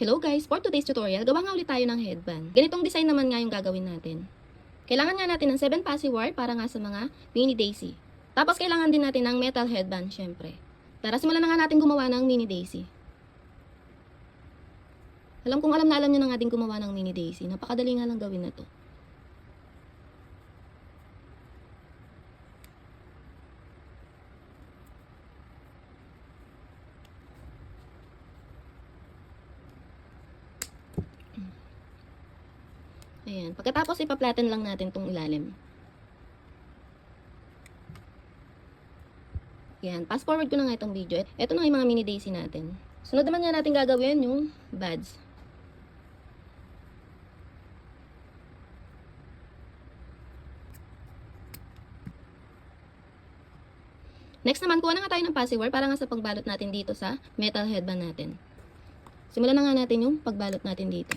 Hello guys! For today's tutorial, gawa nga ulit tayo ng headband. Ganitong design naman nga yung gagawin natin. Kailangan nga natin ng 7 passy wire para nga sa mga mini daisy. Tapos kailangan din natin ng metal headband, syempre. Tara, simulan na nga natin gumawa ng mini daisy. Alam na alam nyo na nga din gumawa ng mini daisy. Napakadali nga lang gawin na to. Ayan. Pagkatapos ipa-flatten lang natin tong ilalim. Ayan. Fast forward ko na nga itong video. Ito na yung mga mini daisy natin. Sunod naman nga natin gagawin yung buds. Next naman, kuha na nga tayo ng passy wire para nga sa pagbalot natin dito sa metal headband natin. Simulan na nga natin yung pagbalot natin dito.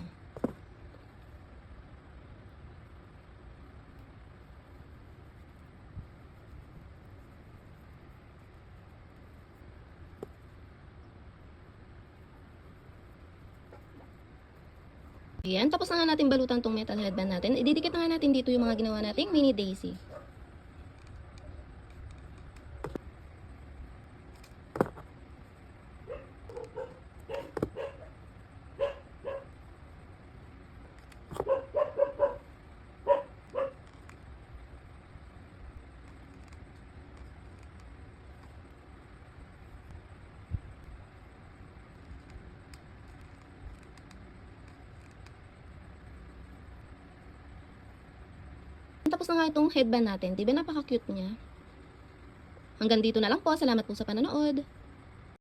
Ayan, tapos na nga natin balutan tong metal headband natin. Ididikit na nga natin dito yung mga ginawa nating mini daisy. Tapos na nga itong headband natin. Diba napaka-cute niya? Hanggang dito na lang po. Salamat po sa panonood.